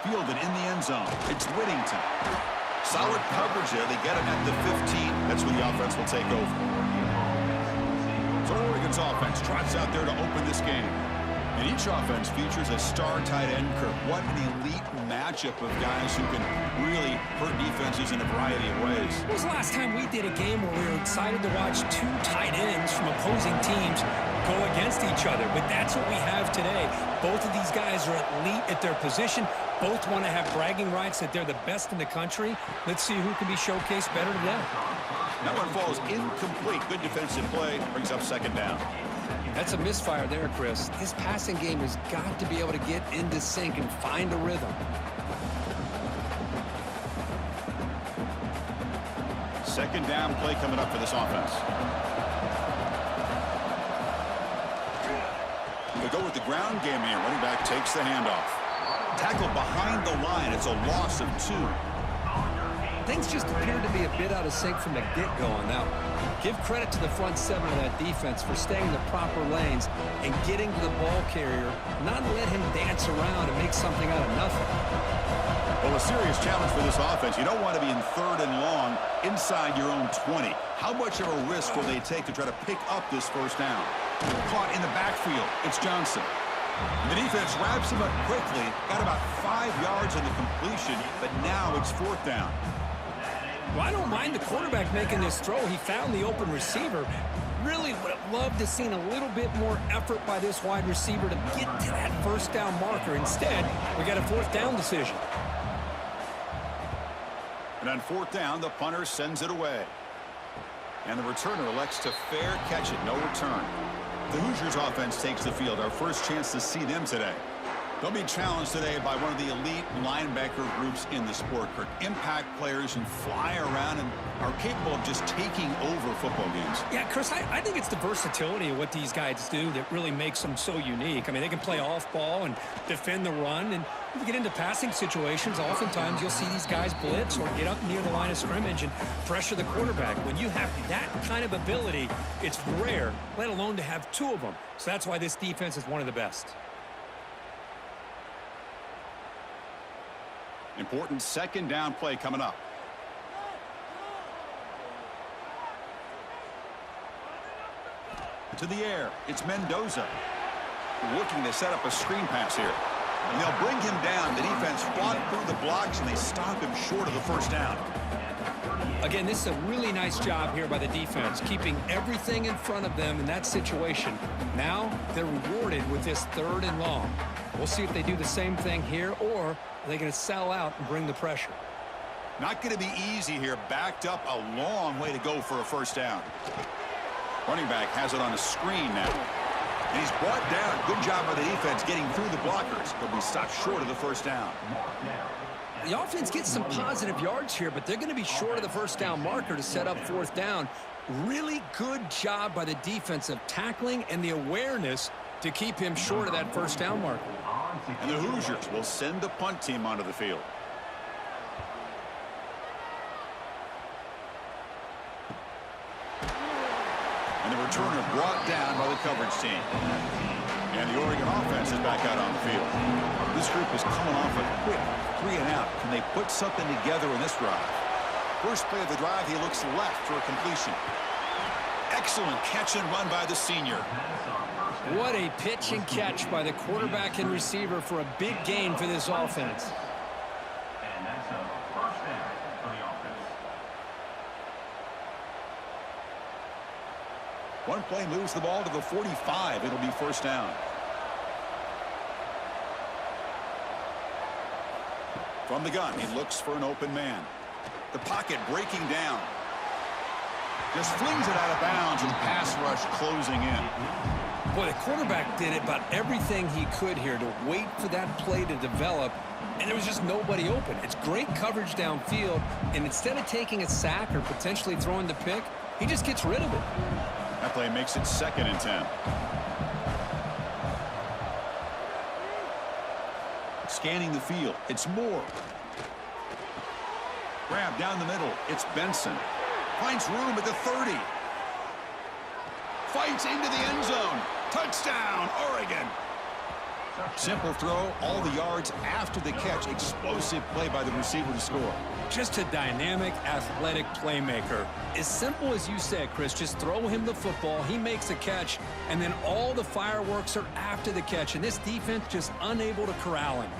fielded in the end zone. It's Whittington. Solid coverage there. They get him at the 15. That's where the offense will take over. So Oregon's offense trots out there to open this game. And each offense features a star tight end, Kirk. What an elite matchup of guys who can really hurt defenses in a variety of ways. When was the last time we did a game where we were excited to watch two tight ends from opposing teams go against each other? But that's what we have today. Both of these guys are elite at their position. Both want to have bragging rights that they're the best in the country. Let's see who can be showcased better today. That one falls incomplete. Good defensive play. Brings up second down. That's a misfire there, Chris. This passing game has got to be able to get into sync and find a rhythm. Second down play coming up for this offense. They go with the ground game here. Running back takes the handoff. Tackle behind the line. It's a loss of 2. Things just appear to be a bit out of sync from the get-go. Now, give credit to the front 7 of that defense for staying in the proper lanes and getting to the ball carrier, not let him dance around and make something out of nothing. Well, a serious challenge for this offense. You don't want to be in 3rd and long inside your own 20. How much of a risk will they take to try to pick up this first down? Caught in the backfield. It's Johnson. The defense wraps him up quickly. Got about 5 yards on the completion, but now it's 4th down. Well, I don't mind the quarterback making this throw. He found the open receiver. Really would have loved to seen a little bit more effort by this wide receiver to get to that first down marker. Instead, we got a 4th down decision. And on 4th down, the punter sends it away. And the returner elects to fair catch it. No return. The Hoosiers offense takes the field. Our first chance to see them today. They'll be challenged today by one of the elite linebacker groups in the sport, Kirk. Impact players who fly around and are capable of just taking over football games. Yeah, Chris, I think it's the versatility of what these guys do that really makes them so unique. I mean, they can play off ball and defend the run, and if you get into passing situations, oftentimes you'll see these guys blitz or get up near the line of scrimmage and pressure the quarterback. When you have that kind of ability, it's rare, let alone to have 2 of them. So that's why this defense is one of the best. Important second down play coming up. To the air, it's Mendoza. Looking to set up a screen pass here. And they'll bring him down. The defense fought through the blocks, and they stop him short of the first down. Again, this is a really nice job here by the defense, keeping everything in front of them in that situation. Now they're rewarded with this 3rd and long. We'll see if they do the same thing here, or are they going to sell out and bring the pressure? Not going to be easy here. Backed up a long way to go for a first down. Running back has it on a screen now. And he's brought down. Good job by the defense getting through the blockers. He'll be stopped short of the first down. The offense gets some positive yards here, but they're going to be short of the first down marker to set up 4th down. Really good job by the defense of tackling and the awareness to keep him short of that first down marker. And the Hoosiers will send the punt team onto the field. And the returner brought down by the coverage team. And the Oregon offense is back out on the field. This group is coming off a quick 3 and out. Can they put something together in this drive? First play of the drive, he looks left for a completion. Excellent catch and run by the senior. What a pitch and catch by the quarterback and receiver for a big gain for this offense. And that's a first down for the offense. One play moves the ball to the 45. It'll be first down. From the gun, he looks for an open man. The pocket breaking down. Just flings it out of bounds, and pass rush closing in. Boy, the quarterback did about everything he could here to wait for that play to develop, and there was just nobody open. It's great coverage downfield, and instead of taking a sack or potentially throwing the pick, he just gets rid of it. That play makes it 2nd and 10. Scanning the field, it's Moore. Grab down the middle, it's Benson. Finds room at the 30. Fights into the end zone. Touchdown, Oregon. Simple throw, all the yards after the catch. Explosive play by the receiver to score. Just a dynamic, athletic playmaker. As simple as you said, Chris, just throw him the football, he makes a catch, and then all the fireworks are after the catch, and this defense just unable to corral him.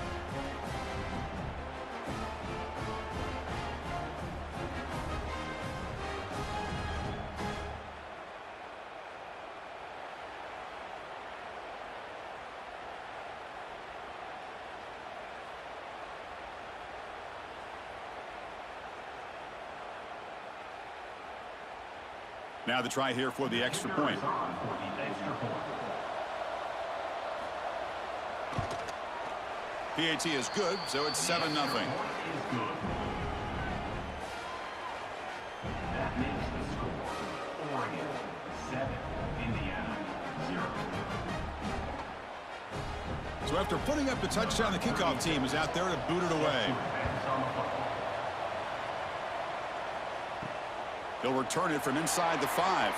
Now the try here for the extra point. PAT is good, so it's 7-0. That makes the score Oregon 7, Indiana 0. So after putting up the touchdown, the kickoff team is out there to boot it away. They'll return it from inside the 5.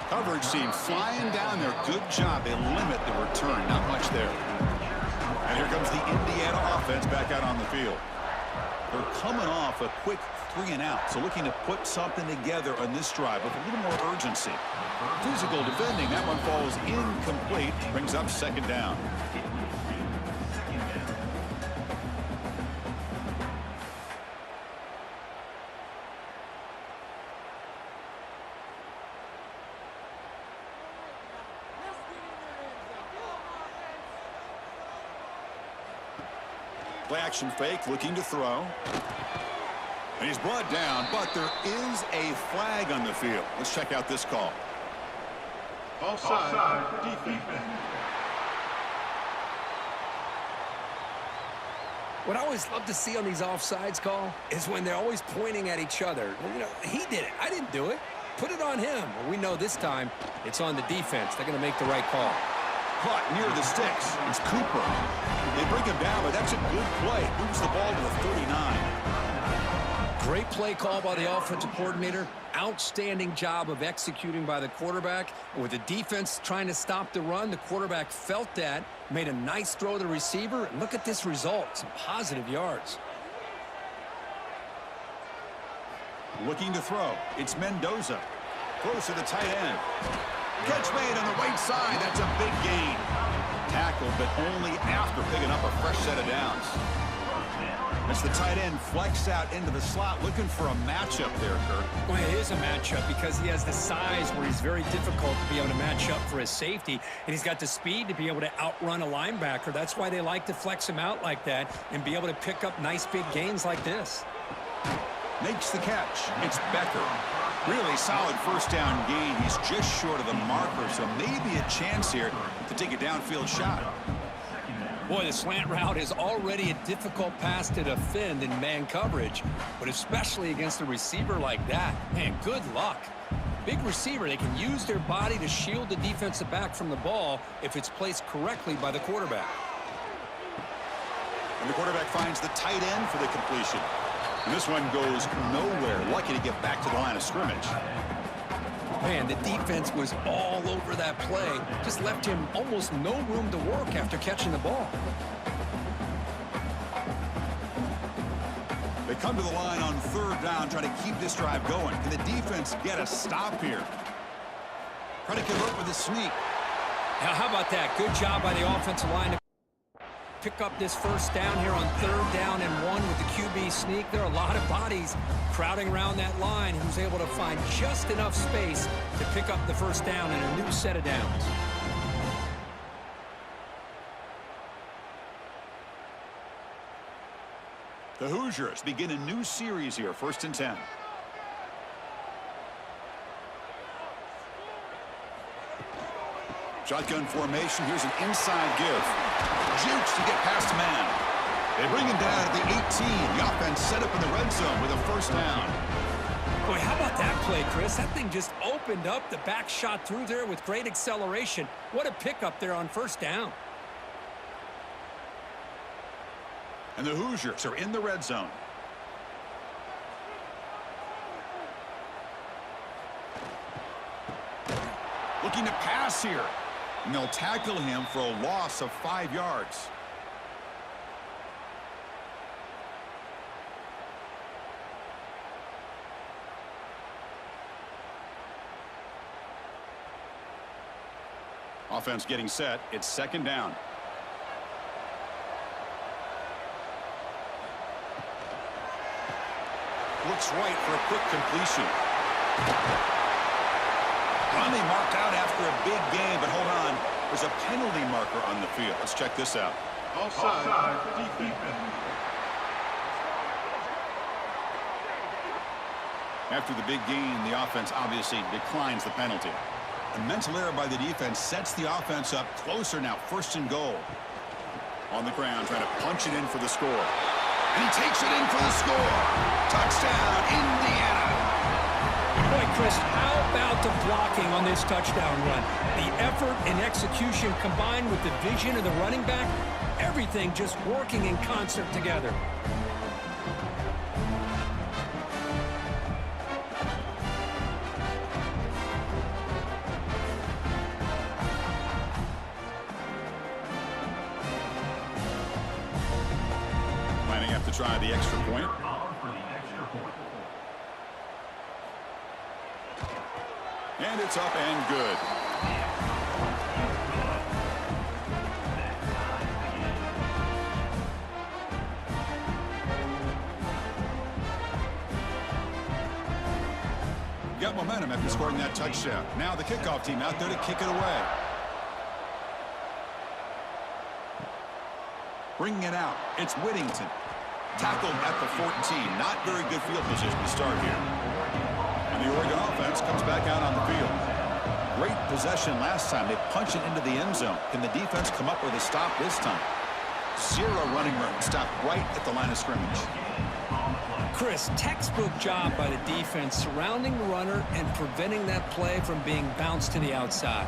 Coverage team flying down there. Good job. They limit the return. Not much there. And here comes the Indiana offense back out on the field. They're coming off a quick 3-and-out, so looking to put something together on this drive with a little more urgency. Physical defending. That one falls incomplete. Brings up 2nd down. Play action fake, looking to throw. And he's brought down, but there is a flag on the field. Let's check out this call. Offside, defense. What I always love to see on these offsides call is when they're always pointing at each other. Well, you know, he did it. I didn't do it. Put it on him. Well, we know this time it's on the defense. They're going to make the right call. Caught near the sticks. It's Cooper. They bring him down, but that's a good play. Moves the ball to the 39. Great play call by the offensive coordinator. Outstanding job of executing by the quarterback. And with the defense trying to stop the run, the quarterback felt that, made a nice throw to the receiver. And look at this result. Some positive yards. Looking to throw. It's Mendoza. Close to the tight end. Catch made on the right side. That's a big gain. Tackled, but only after picking up a fresh set of downs. As the tight end flexed out into the slot, looking for a matchup there, Kirk. Well, it is a matchup because he has the size where he's very difficult to be able to match up for his safety, and he's got the speed to be able to outrun a linebacker. That's why they like to flex him out like that and be able to pick up nice big gains like this. Makes the catch. It's Becker. Really solid first down gain. He's just short of the marker, so maybe a chance here to take a downfield shot. Boy, the slant route is already a difficult pass to defend in man coverage, but especially against a receiver like that. Man, good luck. Big receiver, they can use their body to shield the defensive back from the ball if it's placed correctly by the quarterback. And the quarterback finds the tight end for the completion. And this one goes nowhere. Lucky to get back to the line of scrimmage. Man, the defense was all over that play. Just left him almost no room to work after catching the ball. They come to the line on 3rd down, trying to keep this drive going. Can the defense get a stop here? Try to convert with a sneak. Now, how about that? Good job by the offensive line to pick up this first down here on 3rd down and 1 with the QB sneak. There are a lot of bodies crowding around that line. Who's able to find just enough space to pick up the first down in a new set of downs. The Hoosiers begin a new series here, 1st and 10. Shotgun formation. Here's an inside give. Jukes to get past a man. They bring him down at the 18. The offense set up in the red zone with a first down. Boy, how about that play, Chris? That thing just opened up. The back shot through there with great acceleration. What a pickup there on 1st down. And the Hoosiers are in the red zone. Looking to pass here. And they'll tackle him for a loss of 5 yards. Offense getting set. It's second down. Looks right for a quick completion. Finally marked out after a big game, but hold on. There's a penalty marker on the field. Let's check this out. Offside, defense. After the big gain, the offense obviously declines the penalty. A mental error by the defense sets the offense up closer now, first and goal. On the ground, trying to punch it in for the score. And he takes it in for the score. Touchdown, Indiana. Boy, Chris, how about the blocking on this touchdown run? The effort and execution combined with the vision of the running back, everything just working in concert together. Lining up to try the extra point. And it's up and good. Got momentum after scoring that touchdown. Now the kickoff team out there to kick it away. Bringing it out. It's Whittington. Tackled at the 14. Not very good field position to start here. And the Oregon offense comes back out on the field. Great possession last time. They punch it into the end zone. Can the defense come up with a stop this time? Zero running room. Stopped right at the line of scrimmage. Chris, textbook job by the defense surrounding the runner and preventing that play from being bounced to the outside.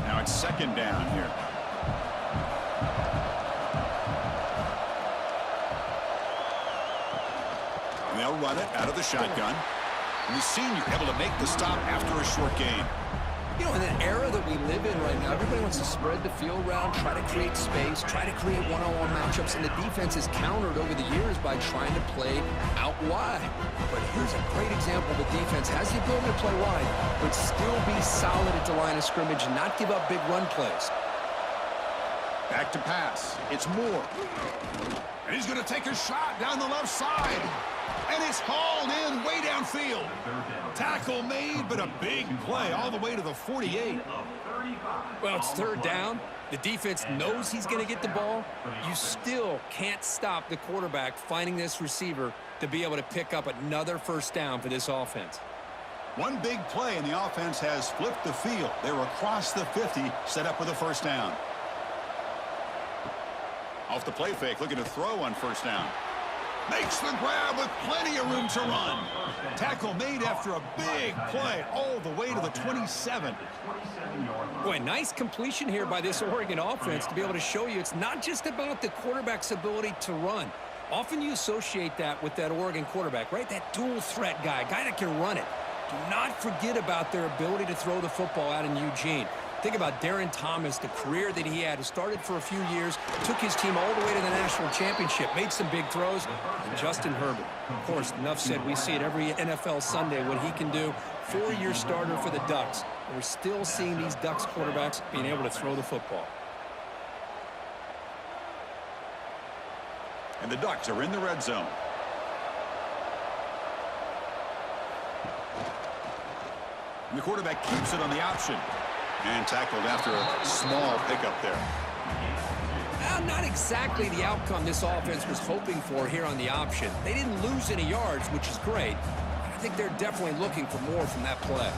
Now it's second down here. And they'll run it out of the shotgun. And the senior able to make the stop after a short gain. You know, in the era that we live in right now, everybody wants to spread the field around, try to create space, try to create one-on-one matchups, and the defense is countered over the years by trying to play out wide. But here's a great example. The defense has the ability to play wide, but still be solid at the line of scrimmage and not give up big run plays. Back to pass. It's Moore. And he's going to take a shot down the left side. And it's hauled in way downfield. Tackle made, but a big play all the way to the 48. Well, it's third down. The defense knows he's going to get the ball. You still can't stop the quarterback finding this receiver to be able to pick up another first down for this offense. One big play, and the offense has flipped the field. They were across the 50, set up with a first down. Off the play fake, looking to throw on first down. Makes the grab with plenty of room to run. Tackle made after a big play all the way to the 27. Boy, nice completion here by this Oregon offense to be able to show you it's not just about the quarterback's ability to run. Often you associate that with that Oregon quarterback, right? That dual threat guy that can run it. Do not forget about their ability to throw the football out in Eugene. Think about Darren Thomas, the career that he had. He started for a few years, took his team all the way to the national championship, made some big throws. And Justin Herbert, of course, enough said, we see it every NFL Sunday what he can do. 4-year starter for the Ducks. And we're still seeing these Ducks quarterbacks being able to throw the football. And the Ducks are in the red zone. And the quarterback keeps it on the option. And tackled after a small pickup there. Not exactly the outcome this offense was hoping for here on the option. They didn't lose any yards, which is great. I think they're definitely looking for more from that play.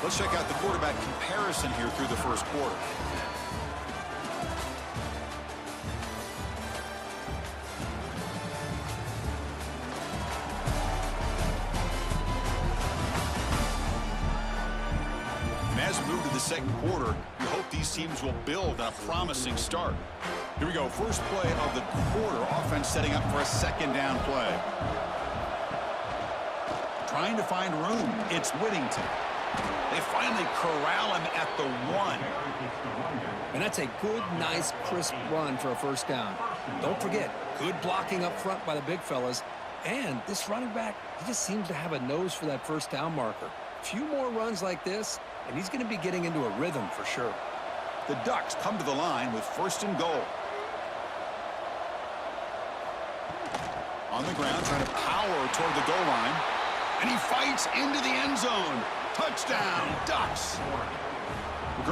Let's check out the quarterback comparison here through the first quarter. As we move to the second quarter, you hope these teams will build on a promising start. Here we go. First play of the quarter. Offense setting up for a second down play. Trying to find room. It's Whittington. They finally corral him at the 1. And that's a good, nice, crisp run for a first down. Don't forget, good blocking up front by the big fellas. And this running back, he just seems to have a nose for that first down marker. A few more runs like this, and he's going to be getting into a rhythm for sure. The Ducks come to the line with first and goal. On the ground, trying to power toward the goal line. And he fights into the end zone. Touchdown, Ducks.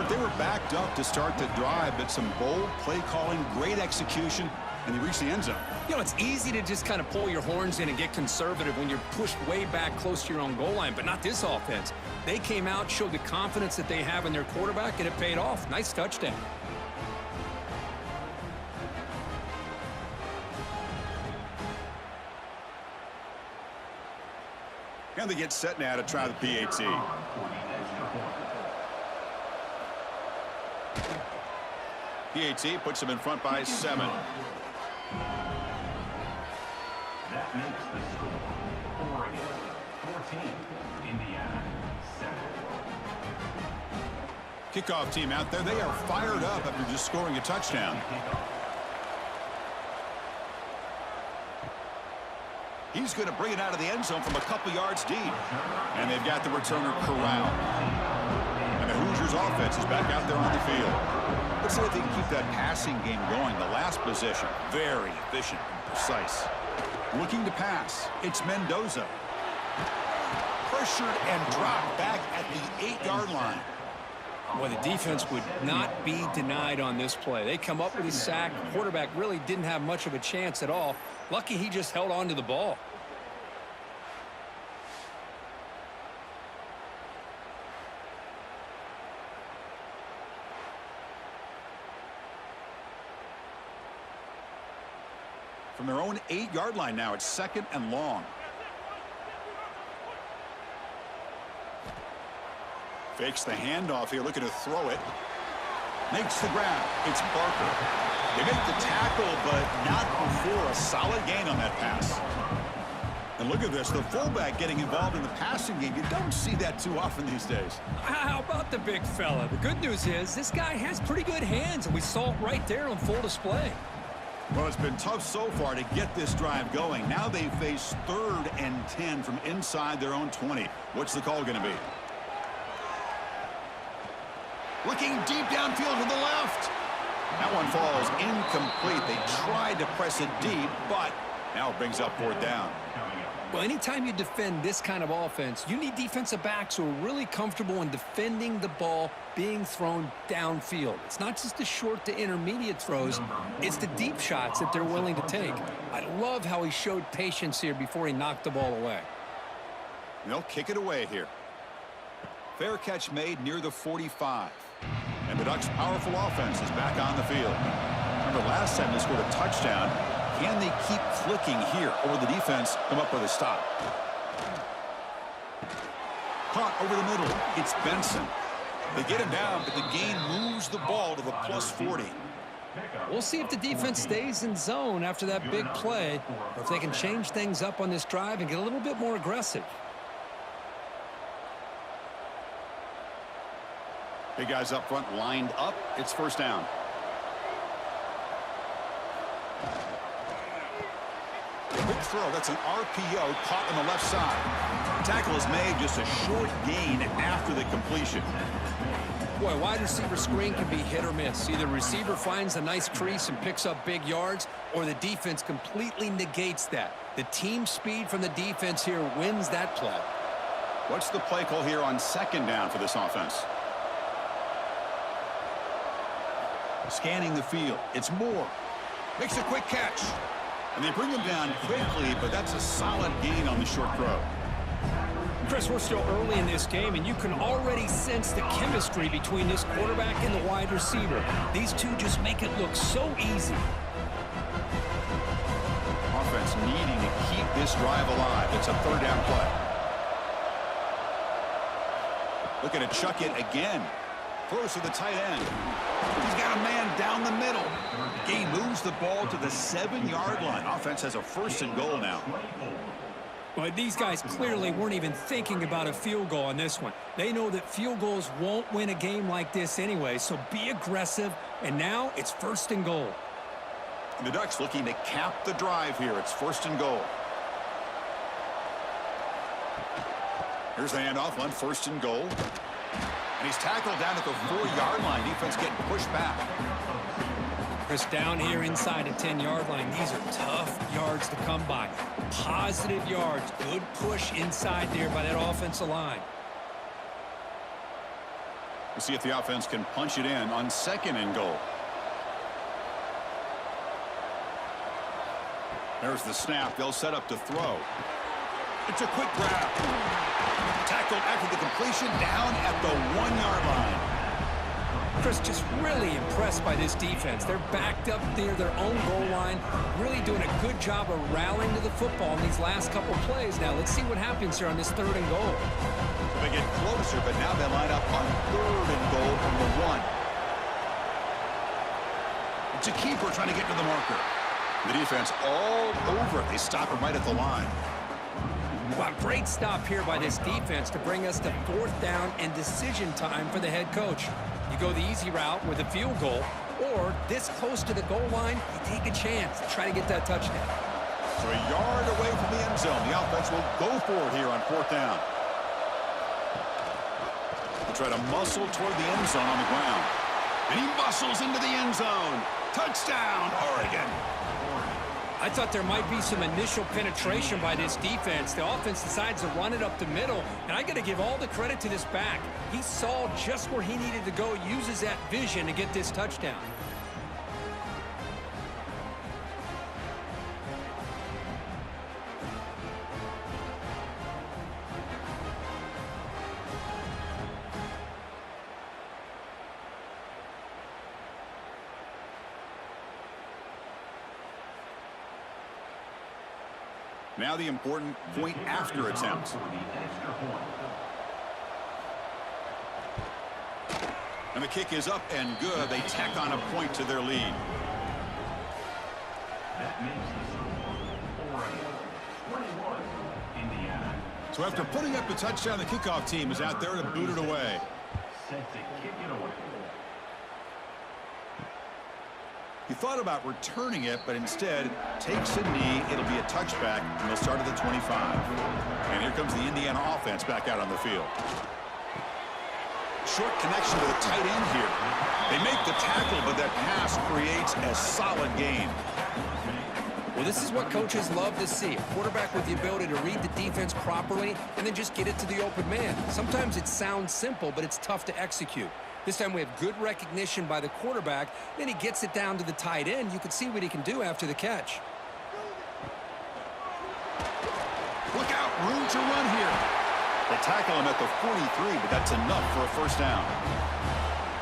They were backed up to start the drive, but some bold play calling, great execution, and they reached the end zone. You know, it's easy to just kind of pull your horns in and get conservative when you're pushed way back close to your own goal line, but not this offense. They came out, showed the confidence that they have in their quarterback, and it paid off. Nice touchdown. And they get set now to try the PAT. PAT puts them in front by 7. That makes the score Oregon 14, Indiana 7. Kickoff team out there. They are fired up after just scoring a touchdown. He's going to bring it out of the end zone from a couple yards deep. And they've got the returner corralled. And the Hoosiers offense is back out there on the field. Let's see if they can keep that passing game going. The last possession, very efficient and precise. Looking to pass, it's Mendoza. Pressured and dropped back at the 8-yard line. Boy, the defense would not be denied on this play. They come up with a sack. The quarterback really didn't have much of a chance at all. Lucky he just held on to the ball. From their own 8-yard line now, it's second and long. Fakes the handoff here, looking to throw it. Makes the grab. It's Barker. They make the tackle, but not before a solid gain on that pass. And look at this, the fullback getting involved in the passing game. You don't see that too often these days. How about the big fella? The good news is this guy has pretty good hands, and we saw it right there on full display. Well, it's been tough so far to get this drive going. Now they face 3rd and 10 from inside their own 20. What's the call going to be? Looking deep downfield to the left. That one falls incomplete. They tried to press it deep, but now it brings up 4th down. Well, anytime you defend this kind of offense, you need defensive backs who are really comfortable in defending the ball being thrown downfield. It's not just the short to intermediate throws. It's the deep shots that they're willing to take. I love how he showed patience here before he knocked the ball away. They'll kick it away here. Fair catch made near the 45. And the Ducks' powerful offense is back on the field. Remember last time they scored a touchdown. Can they keep clicking here, or will the defense come up with a stop? Caught over the middle. It's Benson. They get him down, but the gain moves the ball to the +40. We'll see if the defense stays in zone after that big play, or if they can change things up on this drive and get a little bit more aggressive. Big guys up front lined up. It's first down. Quick throw. That's an RPO caught on the left side. Tackle is made, just a short gain after the completion. Boy, wide receiver screen can be hit or miss. Either receiver finds a nice crease and picks up big yards, or the defense completely negates that. The team speed from the defense here wins that play. What's the play call here on second down for this offense? Scanning the field. It's Moore. Makes a quick catch. And they bring him down quickly, but that's a solid gain on the short throw. Chris, we're still early in this game, and you can already sense the chemistry between this quarterback and the wide receiver. These two just make it look so easy. Offense needing to keep this drive alive. It's a third down play. Looking to chuck it again. Throws to the tight end. He's got a man down the middle. Gain moves the ball to the 7-yard line. Offense has a 1st and goal now. Well, these guys clearly weren't even thinking about a field goal on this one. They know that field goals won't win a game like this anyway, so be aggressive, and now it's 1st and goal. And the Ducks looking to cap the drive here. It's 1st and goal. Here's the handoff on 1st and goal. And he's tackled down at the 4-yard line. Defense getting pushed back. Chris, down here inside the 10-yard line, these are tough yards to come by. Positive yards. Good push inside there by that offensive line. We'll see if the offense can punch it in on 2nd and goal. There's the snap. They'll set up to throw. It's a quick grab. Tackled after the completion down at the 1-yard line. Chris, just really impressed by this defense. They're backed up near their own goal line, really doing a good job of rallying to the football in these last couple plays. Now, let's see what happens here on this 3rd and goal. They get closer, but now they line up on 3rd and goal from the 1. It's a keeper trying to get to the marker. The defense all over it. They stop him right at the line. Wow, great stop here by this defense to bring us to 4th down and decision time for the head coach. You go the easy route with a field goal, or this close to the goal line, you take a chance to try to get that touchdown. So a yard away from the end zone. The offense will go for it here on 4th down. He'll try to muscle toward the end zone on the ground. And he muscles into the end zone. Touchdown, Oregon. I thought there might be some initial penetration by this defense. The offense decides to run it up the middle, and I got to give all the credit to this back. He saw just where he needed to go, uses that vision to get this touchdown. Now the important point after attempt. And the kick is up and good. They tack on a point to their lead. That makes the score Oregon 21, Indiana. So after putting up the touchdown, the kickoff team is out there to boot it away. Set to kick it away. He thought about returning it, but instead takes a knee. It'll be a touchback, and they'll start at the 25. And here comes the Indiana offense back out on the field. Short connection to the tight end here. They make the tackle, but that pass creates a solid gain. Well, this is what coaches love to see. A quarterback with the ability to read the defense properly and then just get it to the open man. Sometimes it sounds simple, but it's tough to execute. This time we have good recognition by the quarterback. Then he gets it down to the tight end. You can see what he can do after the catch. Look out, room to run here. They tackle him at the 43, but that's enough for a first down.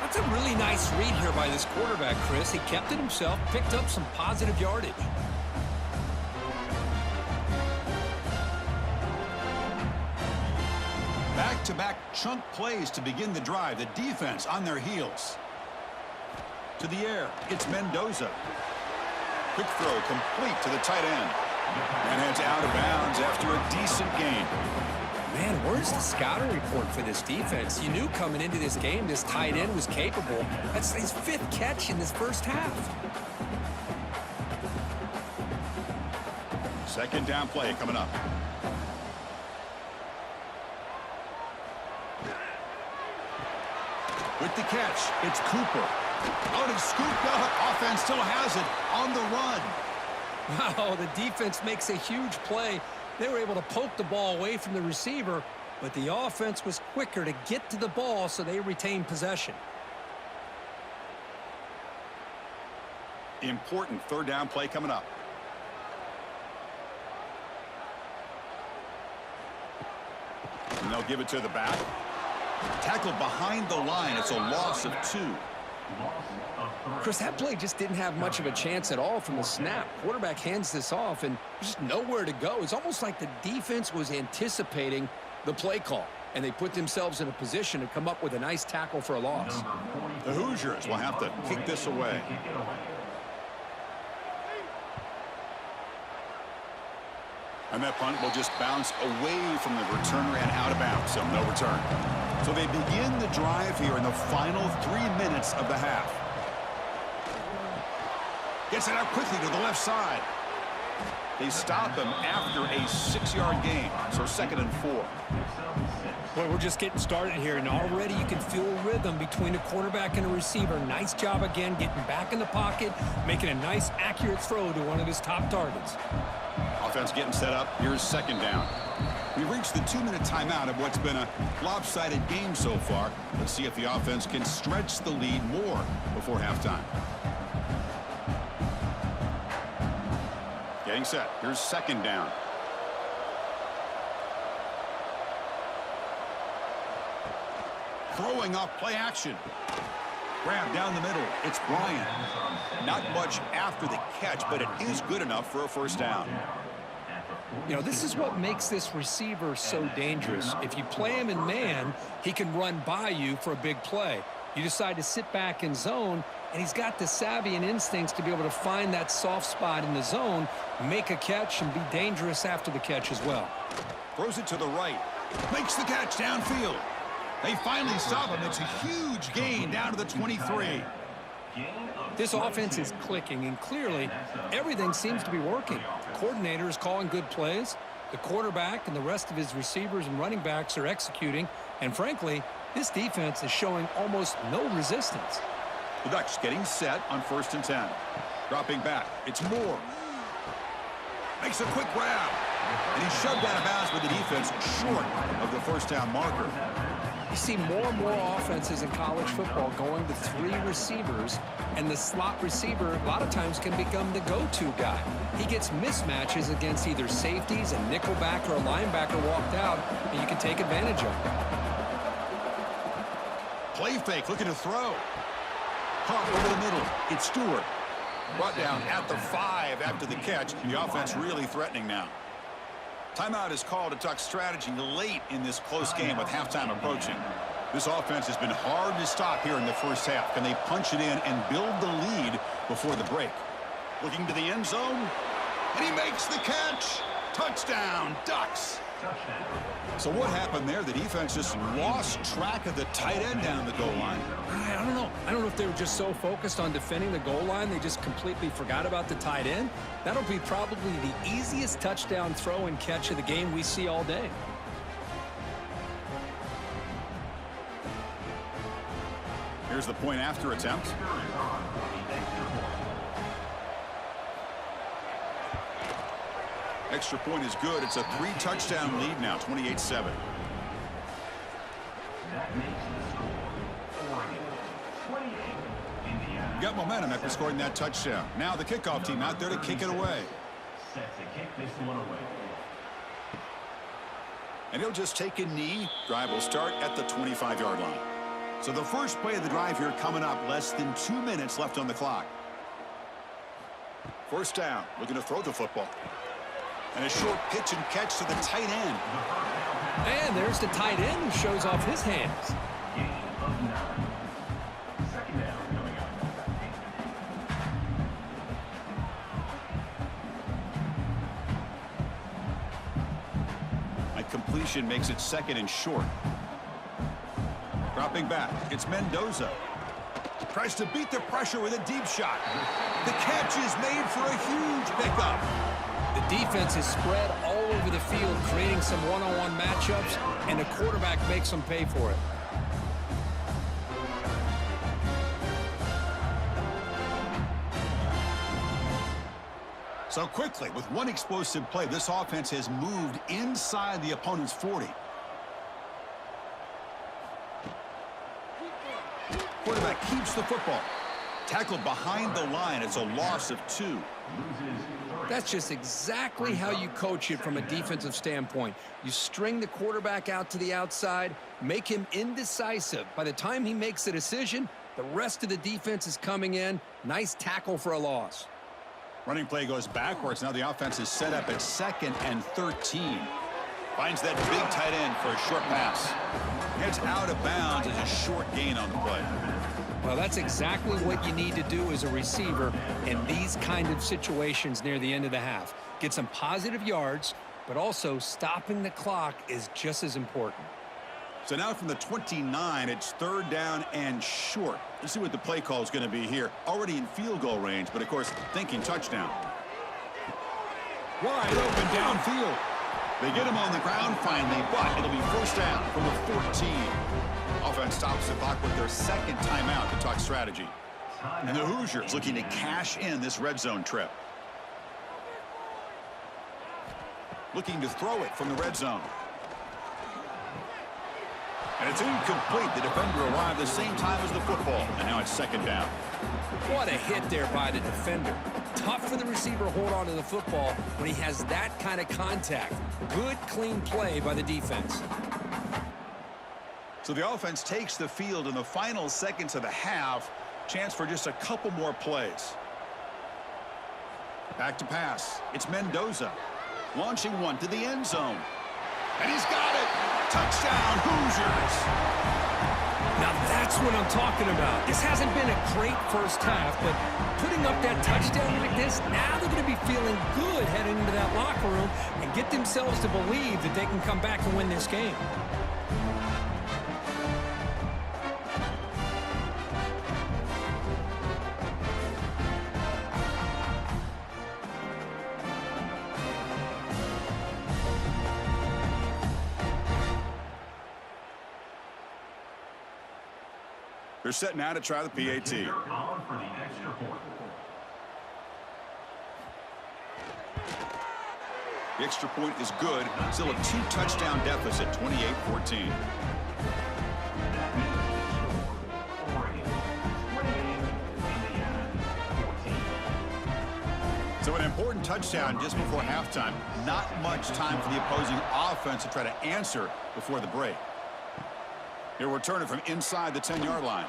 That's a really nice read here by this quarterback, Chris. He kept it himself, picked up some positive yardage. Back-to-back chunk plays to begin the drive. The defense on their heels. To the air, it's Mendoza. Quick throw complete to the tight end. And it's out of bounds after a decent gain. Man, where's the scouting report for this defense? You knew coming into this game this tight end was capable. That's his 5th catch in this first half. Second down play coming up. With the catch, it's Cooper. Oh, and scooped up. Offense still has it on the run. Wow, the defense makes a huge play. They were able to poke the ball away from the receiver, but the offense was quicker to get to the ball, so they retained possession. Important third down play coming up. And they'll give it to the back. Tackled behind the line. It's a loss of 2. Chris, that play just didn't have much of a chance at all from the snap. Quarterback hands this off, and there's just nowhere to go. It's almost like the defense was anticipating the play call. and they put themselves in a position to come up with a nice tackle for a loss. The Hoosiers will have to kick this away. And that punt will just bounce away from the returner and out of bounds, so no return. So they begin the drive here in the final 3 minutes of the half. Gets it out quickly to the left side. They stop him after a 6-yard gain, so 2nd and 4. Boy, we're just getting started here, and already you can feel a rhythm between a quarterback and a receiver. Nice job again getting back in the pocket, making a nice, accurate throw to one of his top targets. Offense getting set up. Here's 2nd down. We've reached the 2-minute timeout of what's been a lopsided game so far. Let's see if the offense can stretch the lead more before halftime. Getting set. Here's 2nd down. Throwing off play action. Grab down the middle. It's Bryant. Not much after the catch, but it is good enough for a 1st down. You know, this is what makes this receiver so dangerous. If you play him in man, he can run by you for a big play. You decide to sit back in zone, and he's got the savvy and instincts to be able to find that soft spot in the zone, make a catch, and be dangerous after the catch as well. Throws it to the right. Makes the catch downfield. They finally stop him. It's a huge gain down to the 23. This offense is clicking, and clearly everything seems to be working. The coordinator is calling good plays. The quarterback and the rest of his receivers and running backs are executing. And frankly, this defense is showing almost no resistance. The Ducks getting set on 1st and 10. Dropping back. It's Moore. Makes a quick grab. And he's shoved out of bounds with the defense short of the 1st down marker. You see more and more offenses in college football going to 3 receivers, and the slot receiver a lot of times can become the go-to guy. He gets mismatches against either safeties, a nickelback, or a linebacker walked out, and you can take advantage of it. Play fake, looking to throw. Caught over the middle. It's Stewart. Brought down at the 5 after the catch. The offense really threatening now. Timeout is called to talk strategy late in this close game with halftime approaching. This offense has been hard to stop here in the 1st half. Can they punch it in and build the lead before the break? Looking to the end zone, and he makes the catch. Touchdown, Ducks. So what happened there? The defense just lost track of the tight end down the goal line. I don't know. I don't know if they were just so focused on defending the goal line they just completely forgot about the tight end. That'll be probably the easiest touchdown throw and catch of the game we see all day. Here's the point after attempt. Extra point is good. It's a 3-touchdown lead now, 28-7. Got momentum after scoring that touchdown. Now the kickoff team out there to kick it away. And he'll just take a knee. Drive will start at the 25-yard line. So the first play of the drive here coming up. Less than 2 minutes left on the clock. 1st down. Looking to throw the football. And a short pitch and catch to the tight end. And there's the tight end who shows off his hands. A completion makes it 2nd and short. Dropping back, it's Mendoza. Tries to beat the pressure with a deep shot. The catch is made for a huge pickup. The defense is spread all over the field, creating some one-on-one matchups, and the quarterback makes them pay for it. So quickly, with one explosive play, this offense has moved inside the opponent's 40. Quarterback keeps the football. Tackled behind the line. It's a loss of 2. That's just exactly how you coach it from a defensive standpoint. You string the quarterback out to the outside, make him indecisive. By the time he makes a decision, the rest of the defense is coming in. Nice tackle for a loss. Running play goes backwards. Now the offense is set up at 2nd and 13. Finds that big tight end for a short pass. Gets out of bounds as a short gain on the play. Well, that's exactly what you need to do as a receiver in these kind of situations near the end of the half. Get some positive yards, but also stopping the clock is just as important. So now from the 29, it's 3rd down and short. Let's see what the play call is going to be here. Already in field goal range, but of course thinking touchdown. Wide open downfield. They get him on the ground finally, but it'll be 1st down from the 14. Offense stops the clock with their 2nd timeout to talk strategy. And the Hoosiers looking to cash in this red zone trip. Looking to throw it from the red zone. And it's incomplete. The defender arrived the same time as the football. And now it's 2nd down. What a hit there by the defender. Tough for the receiver to hold on to the football when he has that kind of contact. Good, clean play by the defense. So the offense takes the field in the final seconds of the half. Chance for just a couple more plays. Back to pass. It's Mendoza. Launching one to the end zone. And he's got it. Touchdown, Hoosiers. Now that's what I'm talking about. This hasn't been a great first half, but putting up that touchdown like this, now they're going to be feeling good heading into that locker room and get themselves to believe that they can come back and win this game. They're set now to try the PAT. On for the extra point. The extra point is good. Still a 2-touchdown deficit, 28-14. So an important touchdown just before halftime. Not much time for the opposing offense to try to answer before the break. He'll return it from inside the 10-yard line.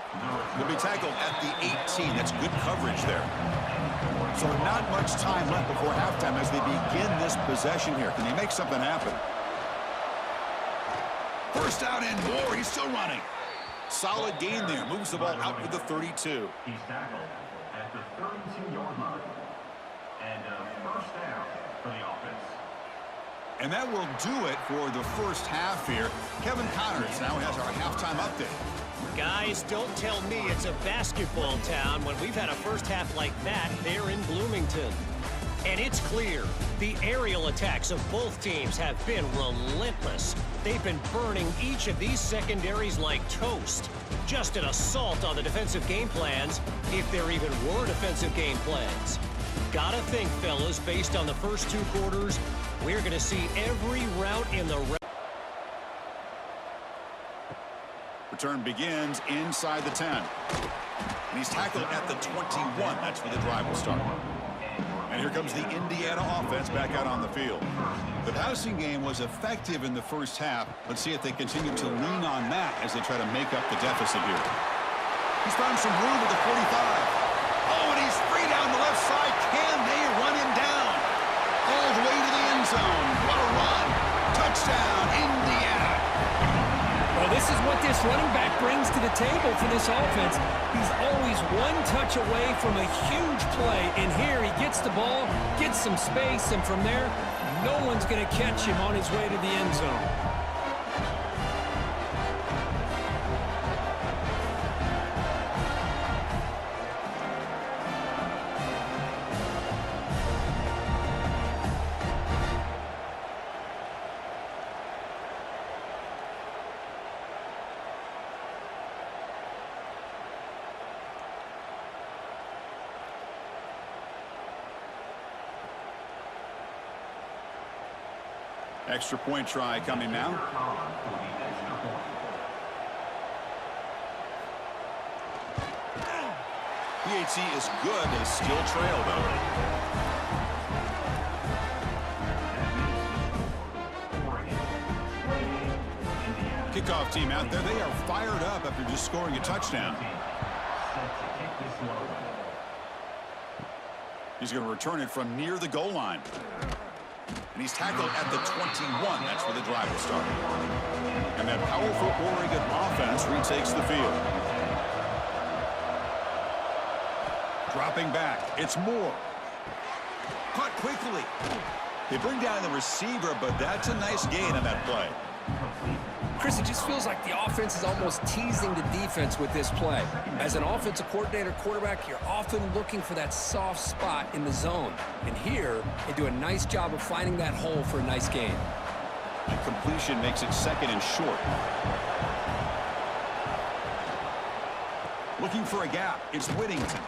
He'll be tackled at the 18. That's good coverage there. So not much time left before halftime as they begin this possession here. Can they make something happen? 1st down and more. He's still running. Solid gain there. Moves the ball out to the 32. He's tackled at the 32-yard line. And a 1st down for the offense. And that will do it for the first half here. Kevin Connors now has our halftime update. Guys, don't tell me it's a basketball town when we've had a first half like that there in Bloomington. And it's clear, the aerial attacks of both teams have been relentless. They've been burning each of these secondaries like toast. Just an assault on the defensive game plans, if there even were defensive game plans. Gotta think, fellas, based on the first 2 quarters, we're going to see every route in the Return begins inside the 10. And he's tackled at the 21. That's where the drive will start. And here comes the Indiana offense back out on the field. The passing game was effective in the first half. Let's see if they continue to lean on that as they try to make up the deficit here. He's found some room at the 45. Oh, and he's free down the left side. Can they run him down? All the way to the end zone. What a run. Touchdown, Indiana. Well, this is what this running back brings to the table for this offense. He's always one touch away from a huge play. And here he gets the ball, gets some space, and from there, no one's going to catch him on his way to the end zone. Extra point try coming now. PAT is good. They still trail, though. Kickoff team out there. They are fired up after just scoring a touchdown. He's going to return it from near the goal line. And he's tackled at the 21. That's where the drive will start. And that powerful Oregon offense retakes the field. Dropping back. It's Moore. Caught quickly. They bring down the receiver, but that's a nice gain on that play. Chris, it just feels like the offense is almost teasing the defense with this play. As an offensive coordinator, quarterback, you're often looking for that soft spot in the zone. And here, they do a nice job of finding that hole for a nice gain. The completion makes it 2nd and short. Looking for a gap. It's Whittington.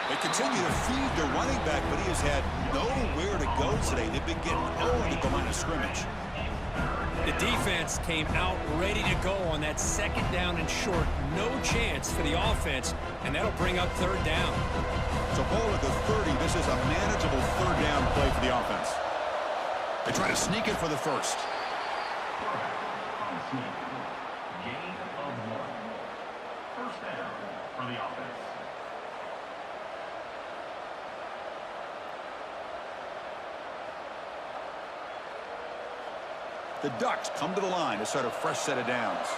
They continue to feed their running back, but he has had nowhere to go today. They've been getting owned at the line of scrimmage. The defense came out ready to go on that 2nd down and short. No chance for the offense, and that'll bring up 3rd down. So ball at the 30. This is a manageable 3rd down play for the offense. They try to sneak it for the 1st. Gain of 1. First down for the offense. The Ducks come to the line to start a fresh set of downs.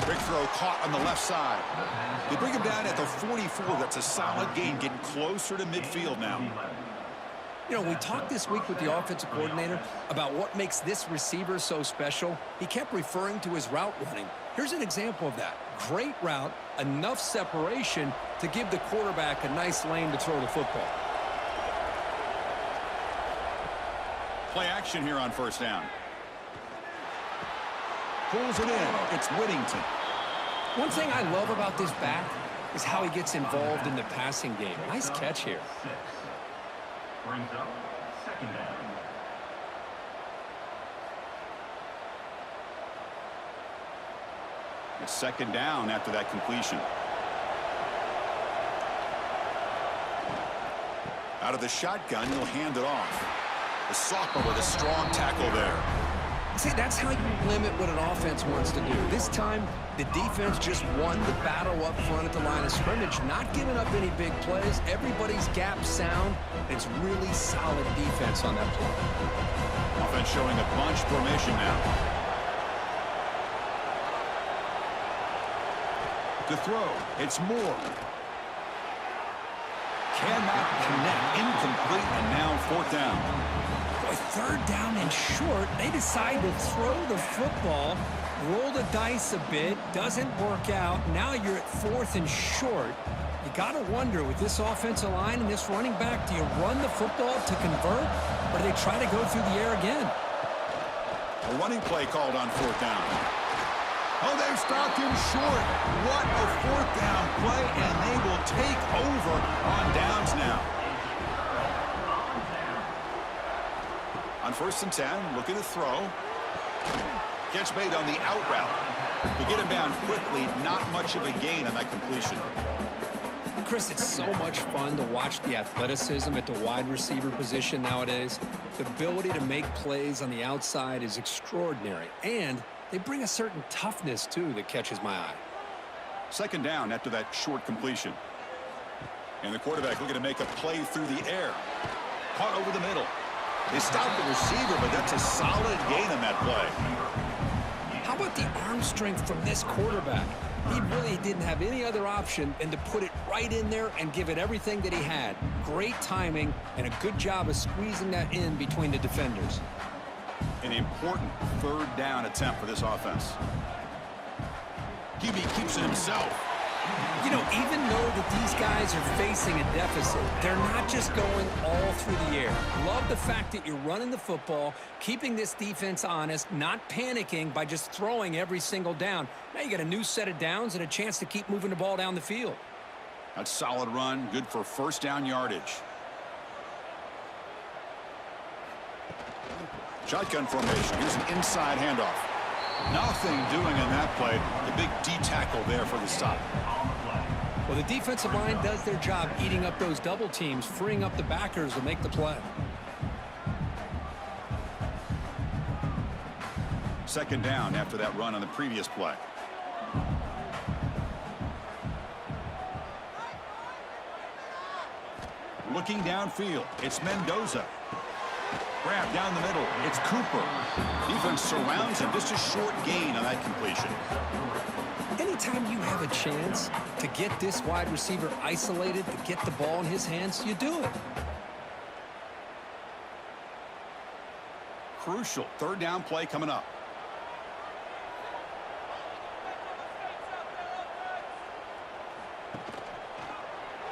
Big throw caught on the left side. They bring him down at the 44. That's a solid gain, getting closer to midfield now. You know, we talked this week with the offensive coordinator about what makes this receiver so special. He kept referring to his route running. Here's an example of that. Great route, enough separation to give the quarterback a nice lane to throw the football. Play action here on 1st down. Pulls it in. It's Whittington. One thing I love about this back is how he gets involved in the passing game. Nice catch here. 6. Brings up 2nd down. It's 2nd down after that completion. Out of the shotgun, he'll hand it off. The sophomore with a strong tackle there. See, that's how you limit what an offense wants to do. This time, the defense just won the battle up front at the line of scrimmage, not giving up any big plays. Everybody's gap sound. It's really solid defense on that play. Offense showing a bunch formation now. To throw, it's Moore. Cannot connect, incomplete, and now 4th down. Boy, 3rd down and short. They decide to throw the football, roll the dice a bit, doesn't work out. Now you're at 4th and short. You got to wonder, with this offensive line and this running back, do you run the football to convert, or do they try to go through the air again? A running play called on 4th down. Oh, they've stopped him short. What a 4th down play, and they will take over on downs now. On 1st and 10, looking to throw. Catch made on the out route. To get him down quickly, not much of a gain on that completion. Chris, it's so much fun to watch the athleticism at the wide receiver position nowadays. The ability to make plays on the outside is extraordinary, and they bring a certain toughness, too, that catches my eye. 2nd down after that short completion. And the quarterback looking to make a play through the air. Caught over the middle. They stopped the receiver, but that's a solid gain on that play. How about the arm strength from this quarterback? He really didn't have any other option than to put it right in there and give it everything that he had. Great timing and a good job of squeezing that in between the defenders. An important 3rd down attempt for this offense. QB keeps it himself. You know, even though that these guys are facing a deficit, they're not just going all through the air. Love the fact that you're running the football, keeping this defense honest, not panicking by just throwing every single down. Now you got a new set of downs and a chance to keep moving the ball down the field. A solid run, good for 1st down yardage. Shotgun formation. Here's an inside handoff. Nothing doing on that play. The big D tackle there for the stop. Well, the defensive line does their job eating up those double teams, freeing up the backers to make the play. 2nd down after that run on the previous play. Looking downfield, it's Mendoza. Grab down the middle, it's Cooper. Defense surrounds him, just a short gain on that completion. Anytime you have a chance to get this wide receiver isolated, to get the ball in his hands, you do it. Crucial third down play coming up.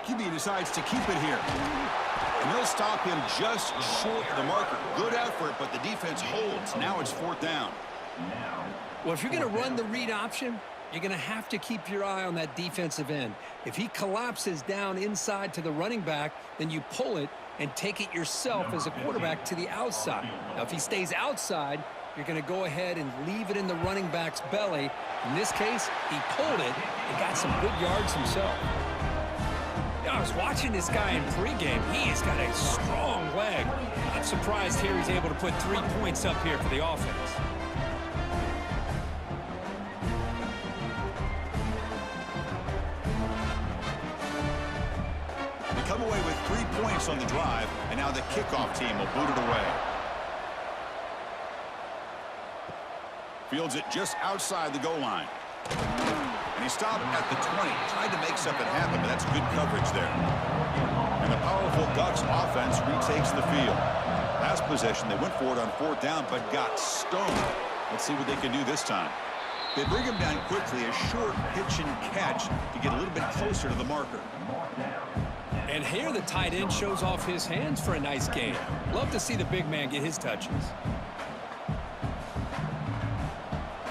QB decides to keep it here. And they'll stop him just short of the marker. Good effort, but the defense holds. Now it's fourth down. Well, if you're going to run the read option, you're going to have to keep your eye on that defensive end. If he collapses down inside to the running back, then you pull it and take it yourself as a quarterback to the outside. Now, if he stays outside, you're going to go ahead and leave it in the running back's belly. In this case, he pulled it and got some good yards himself. I was watching this guy in pregame. He has got a strong leg. I'm surprised here he's able to put 3 points up here for the offense. We come away with 3 points on the drive, and now the kickoff team will boot it away. Fields it just outside the goal line. And he stopped at the 20, tried to make something happen, but that's good coverage there. And the powerful Ducks offense retakes the field. Last possession, they went for it on fourth down, but got stoned. Let's see what they can do this time. They bring him down quickly, a short pitch and catch to get a little bit closer to the marker. And here the tight end shows off his hands for a nice gain. Love to see the big man get his touches.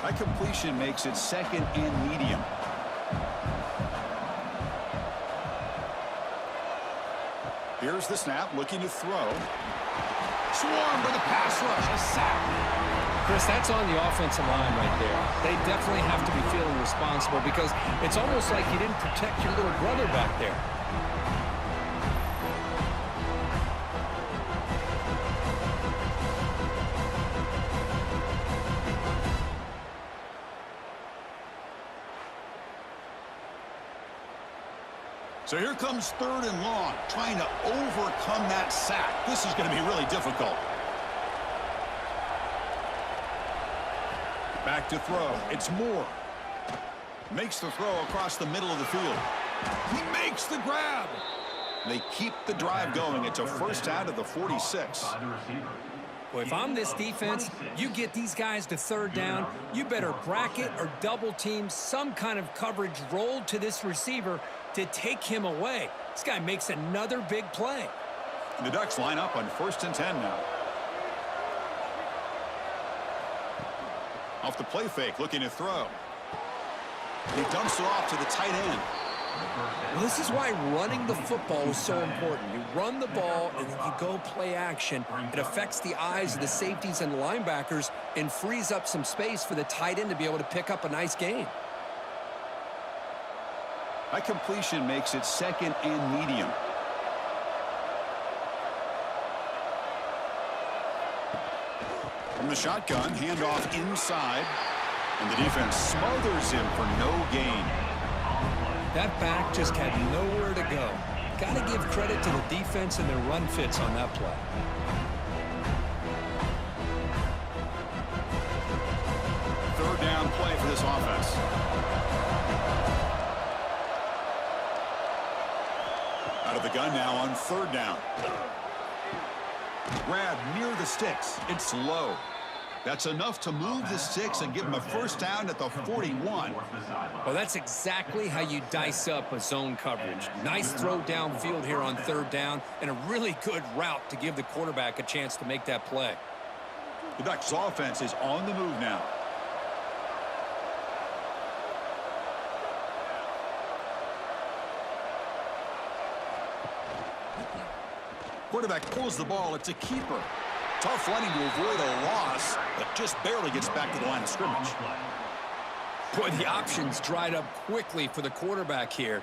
That completion makes it second and medium. Here's the snap, looking to throw. Swarmed with a pass rush, a sack. Chris, that's on the offensive line right there. They definitely have to be feeling responsible because it's almost like you didn't protect your little brother back there. So here comes third and long, trying to overcome that sack. This is going to be really difficult. Back to throw. It's Moore. Makes the throw across the middle of the field. He makes the grab. They keep the drive going. It's a first down at the 46. Well, if I'm this defense, you get these guys to third down, you better bracket or double team some kind of coverage rolled to this receiver to take him away. This guy makes another big play. The Ducks line up on 1st and 10 now. Off the play fake, looking to throw. He dumps it off to the tight end. Well, this is why running the football is so important. You run the ball and then you go play action. It affects the eyes of the safeties and linebackers and frees up some space for the tight end to be able to pick up a nice gain. That completion makes it second and medium. From the shotgun, handoff inside. And the defense smothers him for no gain. That back just had nowhere to go. Got to give credit to the defense and their run fits on that play. Third down play for this offense. Out of the gun now on third down. Grab near the sticks. It's low. That's enough to move the sticks and give him a first down at the 41. Well, that's exactly how you dice up a zone coverage. Nice throw downfield here on third down and a really good route to give the quarterback a chance to make that play. The Ducks offense is on the move now. Quarterback pulls the ball. It's a keeper. Tough running to avoid a loss, but just barely gets back to the line of scrimmage. Boy, the options dried up quickly for the quarterback here.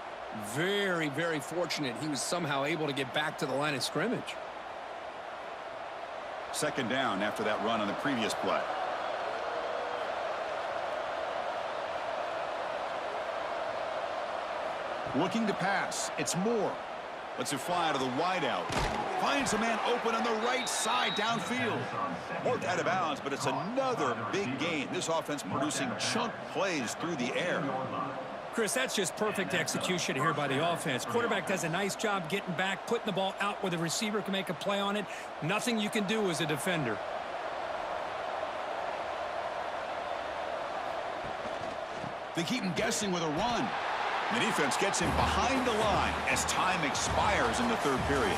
Very, very fortunate he was somehow able to get back to the line of scrimmage. Second down after that run on the previous play. Looking to pass. It's Moore. Lets it fly to the wideout. Finds a man open on the right side downfield. Worked out of bounds, but it's another big gain. This offense producing chunk plays through the air. Chris, that's just perfect execution here by the offense. Quarterback does a nice job getting back, putting the ball out where the receiver can make a play on it. Nothing you can do as a defender. They keep him guessing with a run. The defense gets him behind the line as time expires in the third period.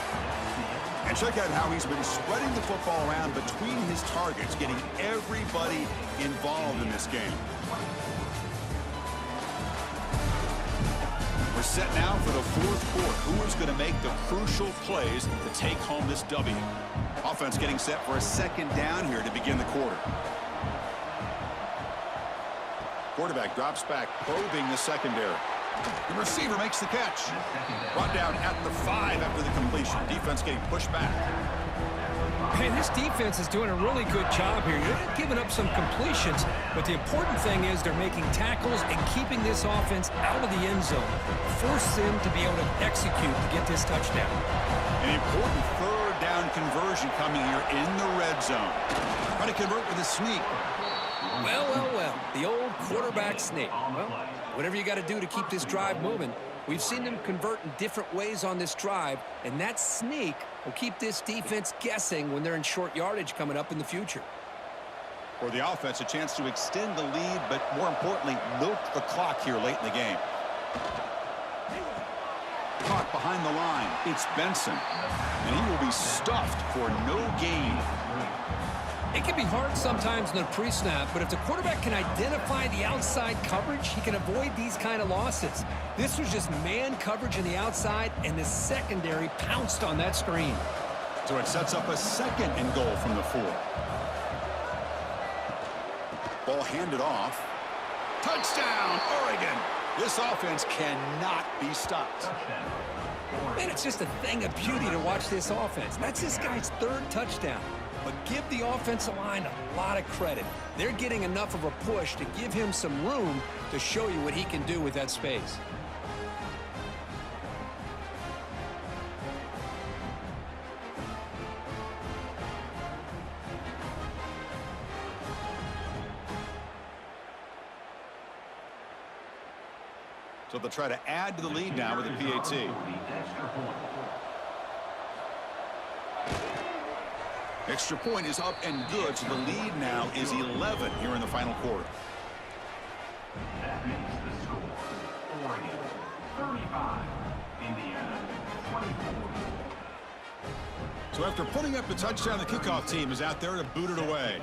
And check out how he's been spreading the football around between his targets, getting everybody involved in this game. We're set now for the fourth quarter. Who is going to make the crucial plays to take home this W? Offense getting set for a second down here to begin the quarter. Quarterback drops back, probing the secondary. The receiver makes the catch. Brought down at the 5 after the completion. Defense getting pushed back. Man, this defense is doing a really good job here. They're giving up some completions, but the important thing is they're making tackles and keeping this offense out of the end zone. Force them to be able to execute to get this touchdown. An important third down conversion coming here in the red zone. Trying to convert with a sneak. Well, well, well. The old quarterback sneak. Well, whatever you got to do to keep this drive moving. We've seen them convert in different ways on this drive, and that sneak will keep this defense guessing when they're in short yardage coming up in the future. For the offense, a chance to extend the lead, but more importantly, milk the clock here late in the game. Caught behind the line. It's Benson, and he will be stuffed for no gain. It can be hard sometimes in the pre-snap, but if the quarterback can identify the outside coverage, he can avoid these kind of losses. This was just man coverage on the outside, and the secondary pounced on that screen. So it sets up a second and goal from the 4. Ball handed off. Touchdown, Oregon! This offense cannot be stopped. Man, it's just a thing of beauty to watch this offense. That's this guy's 3rd touchdown. But give the offensive line a lot of credit. They're getting enough of a push to give him some room to show you what he can do with that space. So they'll try to add to the lead now with a PAT. Extra point is up and good, so the lead now is 11 here in the final quarter. That makes the score. Oregon 35, Indiana 24. So after putting up the touchdown, the kickoff team is out there to boot it away.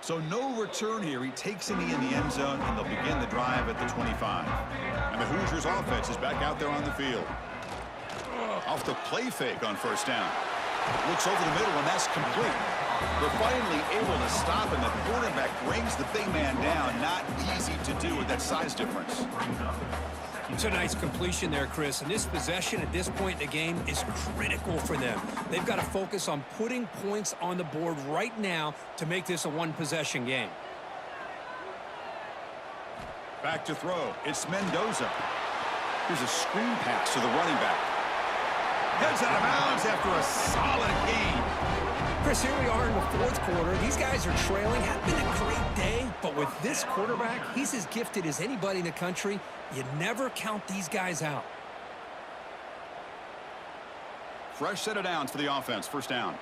So no return here. He takes it in the end zone, and they'll begin the drive at the 25. And the Hoosiers offense is back out there on the field. Off the play fake on first down. Looks over the middle, and that's complete. They're finally able to stop, and the quarterback brings the big man down. Not easy to do with that size difference. It's a nice completion there, Chris. And this possession at this point in the game is critical for them. They've got to focus on putting points on the board right now to make this a one-possession game. Back to throw. It's Mendoza. Here's a screen pass to the running back. Heads out of bounds after a solid game. Chris, here we are in the 4th quarter. These guys are trailing. Hasn't been a great day, but with this quarterback, he's as gifted as anybody in the country. You never count these guys out. Fresh set of downs for the offense. First down.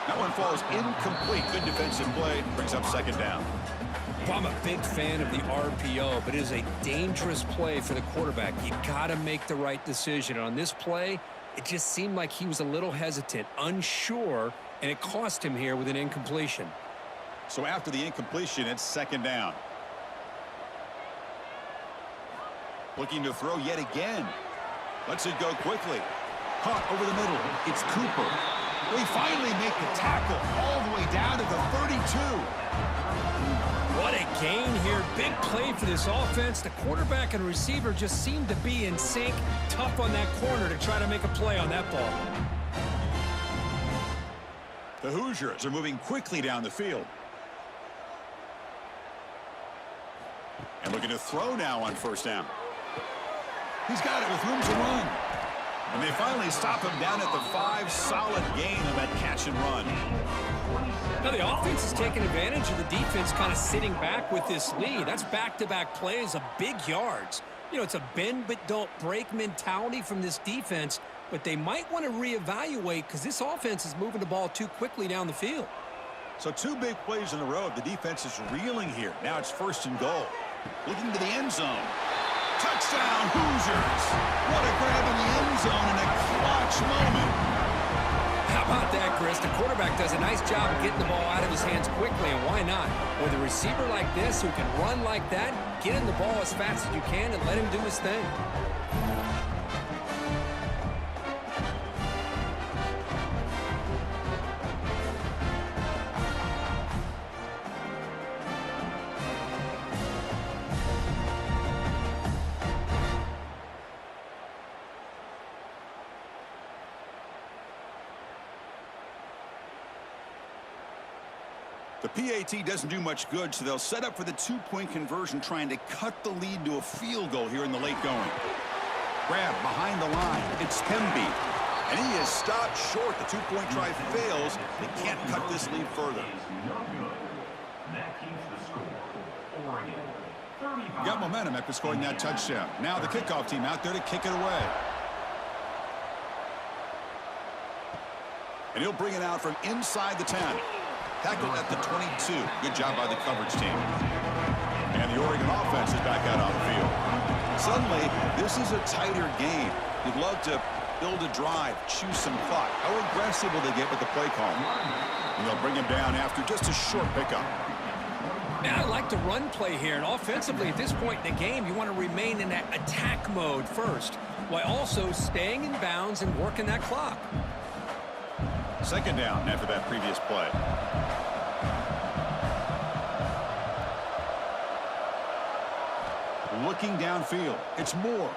That one falls incomplete. Good defensive play. Brings up second down. Well, I'm a big fan of the RPO, but it is a dangerous play for the quarterback. You got to make the right decision. On this play, it just seemed like he was a little hesitant, unsure, and it cost him here with an incompletion. So after the incompletion, it's second down. Looking to throw yet again. Lets it go quickly. Caught over the middle. It's Cooper. They finally make the tackle all the way down to the 32. What a gain here. Big play for this offense. The quarterback and receiver just seem to be in sync. Tough on that corner to try to make a play on that ball. The Hoosiers are moving quickly down the field. And looking to throw now on first down. He's got it with room to run. And they finally stop him down at the 5. Solid gain on that catch and run. Now the offense is taking advantage of the defense kind of sitting back with this lead. That's back-to-back plays of big yards. You know, it's a bend but don't break mentality from this defense, but they might want to reevaluate because this offense is moving the ball too quickly down the field. So 2 big plays in a row. The defense is reeling here. Now it's 1st and goal. Looking to the end zone. Touchdown, Hoosiers! What a grab in the end zone in a clutch moment. How about that, Chris? The quarterback does a nice job of getting the ball out of his hands quickly, and why not? With a receiver like this who can run like that, get him the ball as fast as you can and let him do his thing. The PAT doesn't do much good, so they'll set up for the 2-point conversion, trying to cut the lead to a field goal here in the late going. Grab behind the line. It's Hemby. And he is stopped short. The 2-point try fails. They can't cut this lead further. That keeps the score. Oregon, 35. Got momentum after scoring that touchdown. Now the kickoff team out there to kick it away. And he'll bring it out from inside the 10. Tackled at the 22. Good job by the coverage team. And the Oregon offense is back out on the field. Suddenly, this is a tighter game. You'd love to build a drive, choose some clock. How aggressive will they get with the play call? And they'll bring him down after just a short pickup. Now, I like the run play here, and offensively at this point in the game, you want to remain in that attack mode first, while also staying in bounds and working that clock. 2nd down after that previous play. Looking downfield. It's Moore.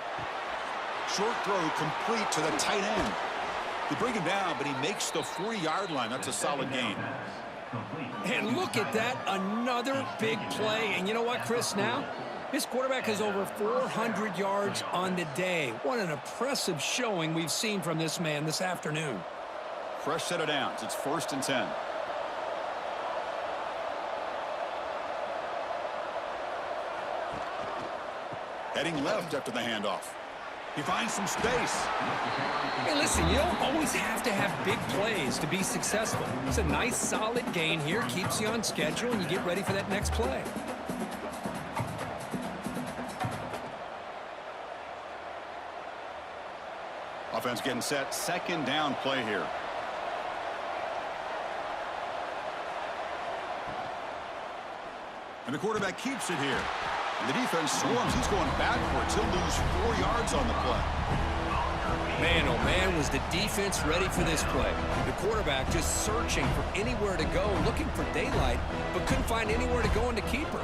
Short throw complete to the tight end. They bring him down, but he makes the 40-yard line. That's a solid gain. And look at that, another big play. And you know what, Chris, now? This quarterback has over 400 yards on the day. What an impressive showing we've seen from this man this afternoon. Fresh set of downs. It's 1st and 10. Heading left after the handoff. He finds some space. Hey, listen, you don't always have to have big plays to be successful. It's a nice, solid gain here. Keeps you on schedule, and you get ready for that next play. Offense getting set. 2nd down play here. And the quarterback keeps it here. And the defense swarms. He's going backwards. He'll lose 4 yards on the play. Man, oh man, was the defense ready for this play. The quarterback just searching for anywhere to go, looking for daylight, but couldn't find anywhere to go in the keeper.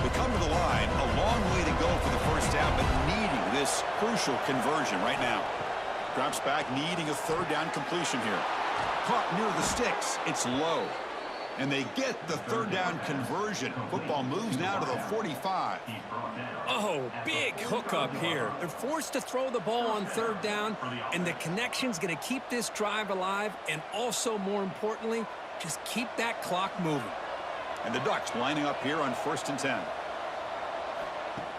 They come to the line. A long way to go for the 1st down, but needing this crucial conversion right now. Drops back, needing a 3rd down completion here. Caught near the sticks. It's low. And they get the 3rd down conversion. Football moves now to the 45. Oh, big hookup here. They're forced to throw the ball on 3rd down, and the connection's going to keep this drive alive, and also, more importantly, just keep that clock moving. And the Ducks lining up here on 1st and 10.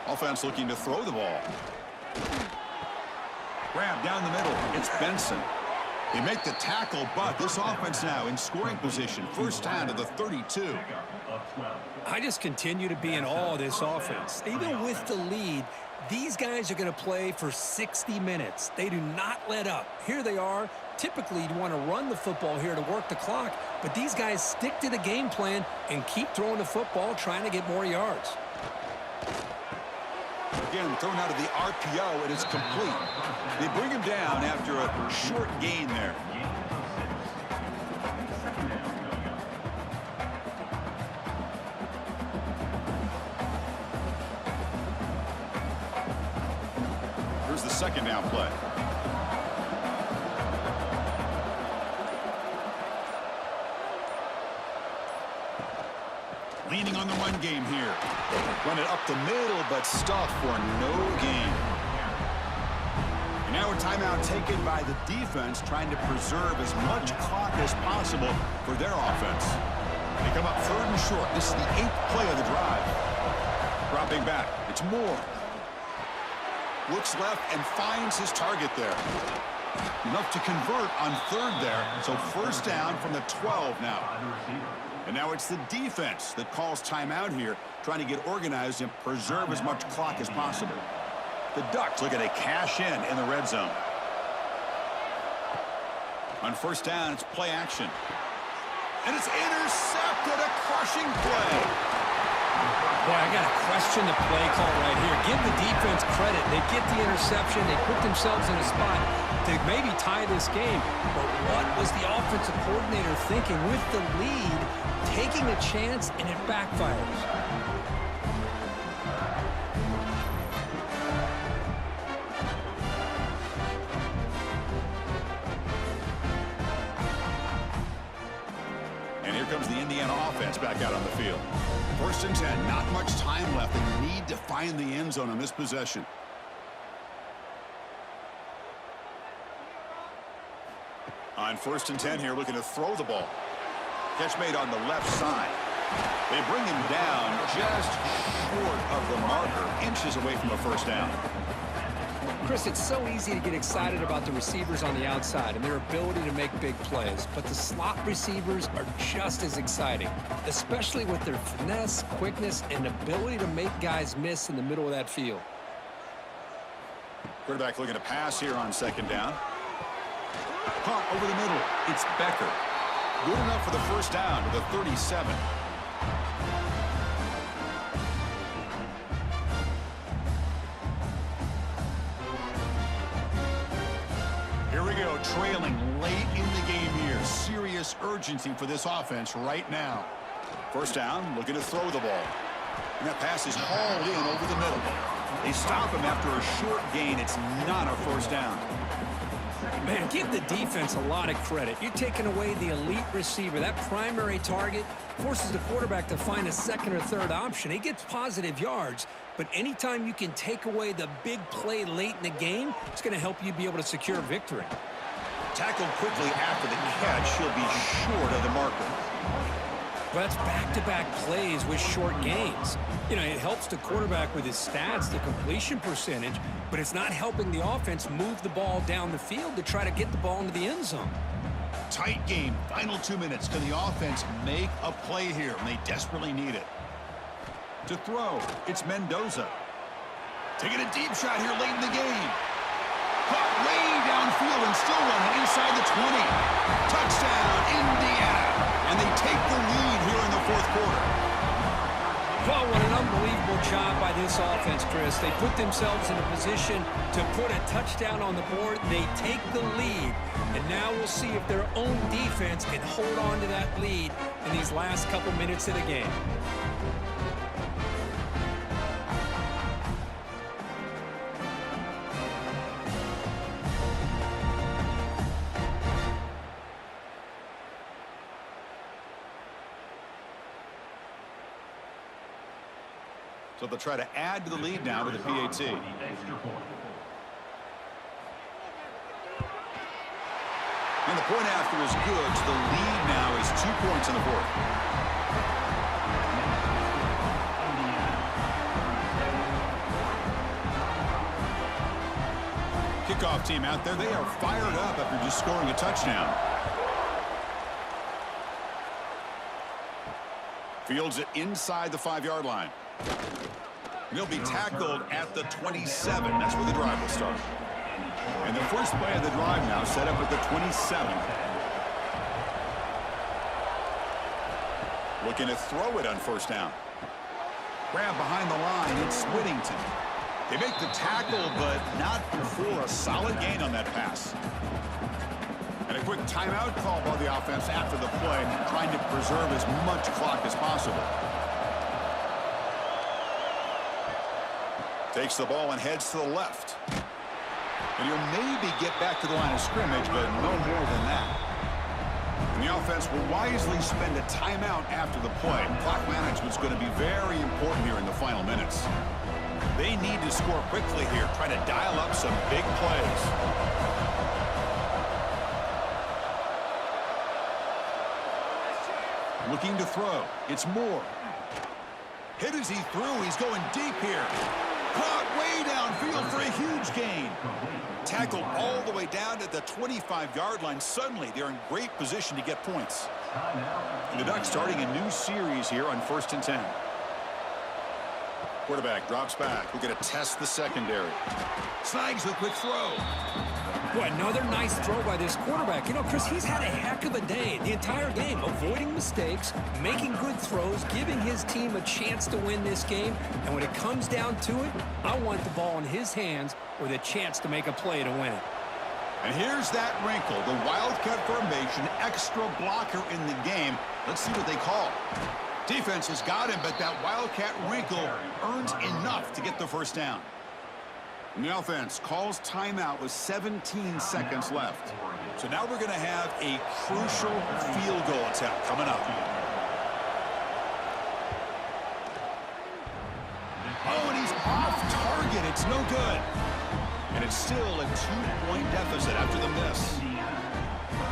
Offense looking to throw the ball. Grab down the middle. It's Benson. They make the tackle, but this offense now in scoring position. 1st down to the 32. I just continue to be in awe of this offense. Even with the lead, these guys are going to play for 60 minutes. They do not let up. Here they are. Typically, you want to run the football here to work the clock, but these guys stick to the game plan and keep throwing the football, trying to get more yards. Again, thrown out of the RPO, and it's complete. They bring him down after a short gain there. Here's the 2nd down play. Leaning on the run game here. Run it up the middle, but stuffed for no gain. And now a timeout taken by the defense, trying to preserve as much clock as possible for their offense. They come up 3rd and short. This is the 8th play of the drive. Dropping back. It's Moore. Looks left and finds his target there. Enough to convert on 3rd there. So 1st down from the 12 now. And now it's the defense that calls timeout here, trying to get organized and preserve as much clock as possible. The Ducks looking to cash in the red zone. On 1st down, it's play action. And it's intercepted, a crushing play. Boy, I got to question the play call right here. Give the defense credit. They get the interception. They put themselves in a spot to maybe tie this game. But what was the offensive coordinator thinking with the lead, taking a chance, and it backfires? And here comes the Indiana offense back out on the field. 1st and 10, not much time left. They need to find the end zone on this possession. On 1st and 10 here, looking to throw the ball. Catch made on the left side. They bring him down just short of the marker, inches away from a 1st down. Chris, it's so easy to get excited about the receivers on the outside and their ability to make big plays, but the slot receivers are just as exciting, especially with their finesse, quickness, and ability to make guys miss in the middle of that field. Quarterback looking to pass here on 2nd down. Caught over the middle. It's Becker. Good enough for the 1st down to the 37. Here we go, trailing late in the game here. Serious urgency for this offense right now. 1st down, looking to throw the ball. And that pass is hauled in over the middle. They stop him after a short gain. It's not a 1st down. Man, give the defense a lot of credit. You're taking away the elite receiver. That primary target forces the quarterback to find a 2nd or 3rd option. He gets positive yards, but anytime you can take away the big play late in the game, it's going to help you be able to secure victory. Tackled quickly after the catch. He'll be short of the marker. Well, that's back-to-back plays with short gains. You know, it helps the quarterback with his stats, the completion percentage, but it's not helping the offense move the ball down the field to try to get the ball into the end zone. Tight game. Final 2 minutes. Can the offense make a play here? And they desperately need it. To throw, it's Mendoza. Taking a deep shot here late in the game. Caught way downfield and still running inside the 20. Touchdown, Indiana. And they take the lead here in the 4th quarter. Well, what an unbelievable job by this offense, Chris. They put themselves in a position to put a touchdown on the board. They take the lead. And now we'll see if their own defense can hold on to that lead in these last couple minutes of the game. So they'll try to add to the lead now with the PAT. And the point after is good, so the lead now is 2 points in the 4th. Kickoff team out there, they are fired up after just scoring a touchdown. Fields it inside the 5-yard line. And he'll be tackled at the 27. That's where the drive will start. And the first play of the drive now set up at the 27. Looking to throw it on 1st down. Grab behind the line, it's Whittington. They make the tackle, but not before a solid gain on that pass. And a quick timeout call by the offense after the play, trying to preserve as much clock as possible. Takes the ball and heads to the left. And he'll maybe get back to the line of scrimmage, but no more than that. And the offense will wisely spend a timeout after the play. Clock management's going to be very important here in the final minutes. They need to score quickly here, try to dial up some big plays. Looking to throw. It's Moore. Hit as he threw. He's going deep here. Caught way downfield for a huge gain. Tackled all the way down to the 25-yard line. Suddenly, they're in great position to get points. And the Ducks starting a new series here on 1st and 10. Quarterback drops back. We're going to test the secondary. Snags the quick throw. Boy, another nice throw by this quarterback. You know, Chris, he's had a heck of a day the entire game, avoiding mistakes, making good throws, giving his team a chance to win this game. And when it comes down to it, I want the ball in his hands with a chance to make a play to win it. And here's that wrinkle, the Wildcat formation, extra blocker in the game. Let's see what they call. Defense has got him, but that Wildcat wrinkle earns enough to get the first down. And the offense calls timeout with 17 seconds left. So now we're going to have a crucial field goal attempt coming up. Oh, and he's off target. It's no good. And it's still a 2-point deficit after the miss.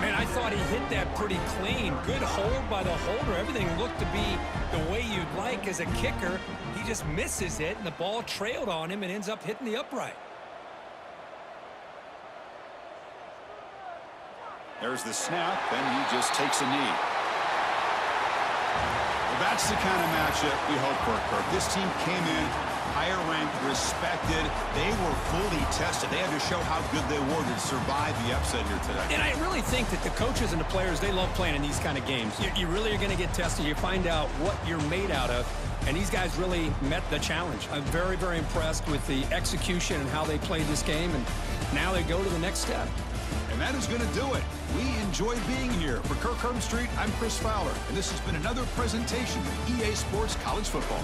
Man, I thought he hit that pretty clean. Good hold by the holder. Everything looked to be the way you'd like as a kicker. He just misses it, and the ball trailed on him and ends up hitting the upright. There's the snap, and he just takes a knee. Well, that's the kind of matchup we hope for, Kirk. This team came in higher ranked, respected. They were fully tested. They had to show how good they were to survive the upset here today. And I really think that the coaches and the players, they love playing in these kind of games. You really are going to get tested. You find out what you're made out of. And these guys really met the challenge. I'm very, very impressed with the execution and how they played this game. And now they go to the next step. And that is going to do it. We enjoyed being here. For Kirk Street, I'm Chris Fowler. And this has been another presentation of EA Sports College Football.